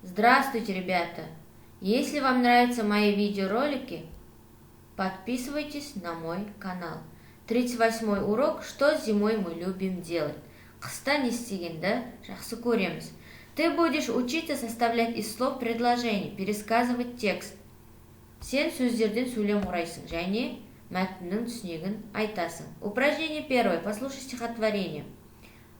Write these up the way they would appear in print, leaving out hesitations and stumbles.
Здравствуйте, ребята! Если вам нравятся мои видеоролики, подписывайтесь на мой канал. 38-й урок «Что зимой мы любим делать?» Қыста не істегенді жақсы көреміз. Ты будешь учиться составлять из слов предложений, пересказывать текст. Сен сөздерден сөйлем құрайсың және мәтіннің түсінігін айтасың. Упражнение первое. Послушай стихотворение.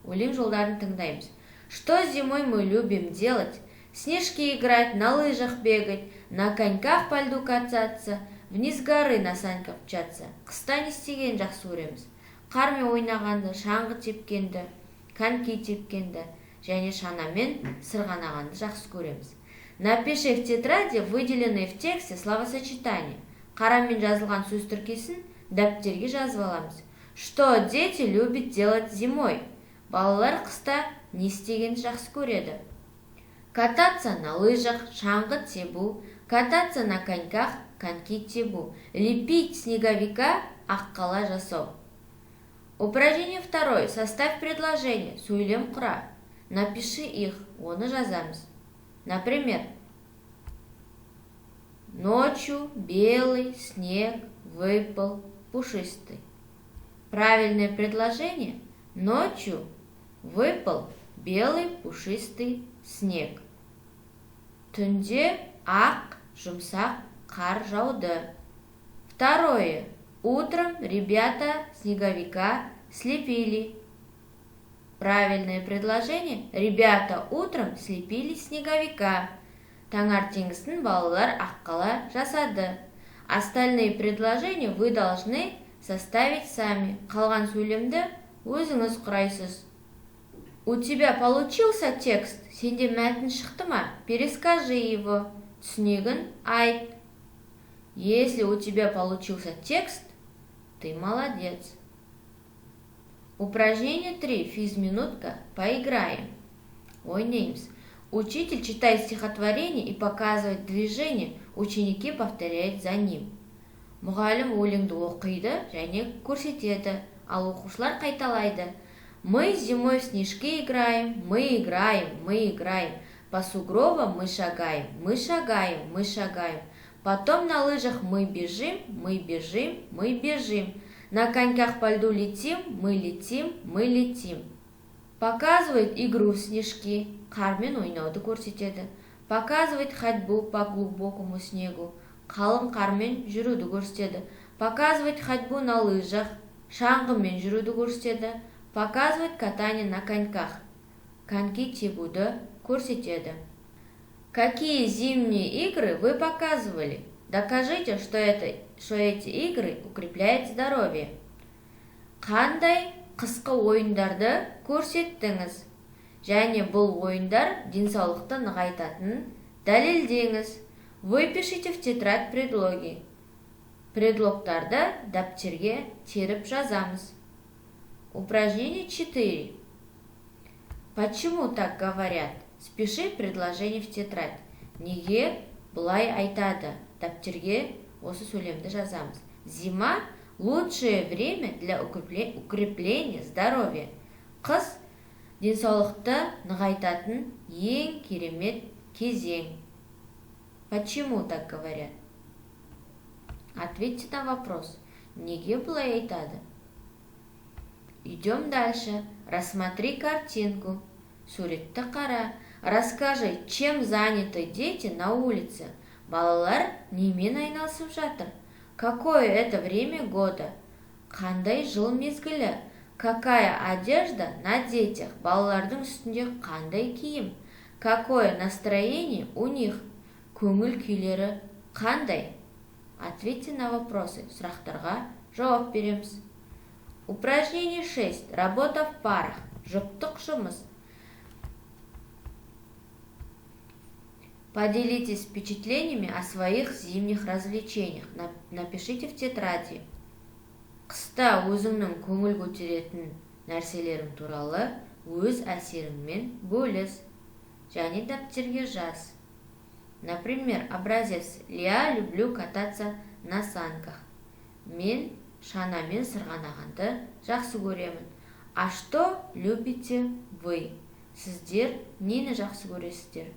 Өлең жолдарын тыңдаймыз. Что зимой мы любим делать? Снежки играть, на лыжах бегать, на коньках по льду кататься, вниз горы на санках мчаться. Қыста не істегенді жақсы көреміз. Қармен ойнағанды, шаңғы тепкенді, коньки тепкенді және шанамен сырғанағанды жақсы көреміз. Напиши в тетради выделенные в тексте словосочетания. Қарамен жазылған сөз тіркесін дәптерге жазып аламыз. Что дети любят делать зимой? Балалар қыста не істегенді жақсы көреді? Кататься на лыжах, шаңғы тебу, кататься на коньках, коньки тебу, лепить снеговика, аққала жасау. Упражнение второе. Составь предложение, сөйлем құра. Напиши их, оны жазамыз. Например, ночью белый снег выпал пушистый. Правильное предложение. Ночью выпал белый пушистый снег. Түнде ақ жұмсақ қар жауды. Второе. Утром ребята снеговика слепили. Правильное предложение. Ребята утром слепили снеговика. Таңертеңгісін балалар аққала жасады. Остальные предложения вы должны составить сами. Қалған сөйлемді өзіңіз құрайсыз. У тебя получился текст? Сенде мәтін шықты ма? Перескажи его. Түсінігін айт. Если у тебя получился текст, ты молодец. Упражнение 3. Физминутка. Поиграем. Ойнаймыз. Учитель читает стихотворение и показывает движение. Ученики повторяют за ним. Мұғалім өлеңді оқиды және көрсетеді, ал оқушылар қайталайды. Мы зимой в снежки играем, мы играем, мы играем. По сугробам мы шагаем, мы шагаем, мы шагаем. Потом на лыжах мы бежим, мы бежим, мы бежим. На коньках по льду летим, мы летим, мы летим. Показывает игру в снежки, қармен ойнауды көрсетеді. Показывает ходьбу по глубокому снегу, қалың қармен жүруді көрсетеді. Показывает ходьбу на лыжах, шаңғымен жүруді көрсетеді. Показывает катание на коньках, коньки тебуді көрсетеді. Какие зимние игры вы показывали? Докажите, что эти игры укрепляют здоровье. Қандай қысқы ойындарды көрсеттіңіз? Және бұл ойындар денсаулықты нығайтатынын дәлелдеңіз. Выпишите в тетрадь предлоги. Предлогтарды дәптерге теріп жазамыз. Упражнение 4. Почему так говорят? Спеши предложение в тетрадь. Неге бұлай айтады? Дәптерге осы сөйлемді жазамыз. Зима – лучшее время для укрепления здоровья. Қыс – денсаулықты нығайтатын ең керемет кезең. Почему так говорят? Ответьте на вопрос. Неге бұлай айтады? Идем дальше. Рассмотри картинку. Суретті қара. Расскажи, чем заняты дети на улице. Балалар немен айналысып жатыр? Какое это время года? Қандай жыл мезгілі? Какая одежда на детях? Балалардың үстінде қандай киім? Какое настроение у них? Көңіл күйлері қандай? Ответьте на вопросы. Сұрақтарға жауап береміз. Упражнение 6. Работа в парах. Жұптық жұмыс. Поделитесь впечатлениями о своих зимних развлечениях. Напишите в тетради. Қыста өзіңнің көңіл көтеретін нәрселерің туралы өз әсеріңмен бөліс. Және дәптерге жаз. Например, образец. Я люблю кататься на санках. Мен шанамен сырғанағанды жақсы көремін. А что любите вы? Сіздер нені жақсы көресіздер?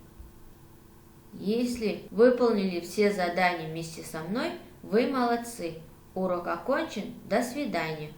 Если выполнили все задания вместе со мной, вы молодцы. Урок окончен. До свидания.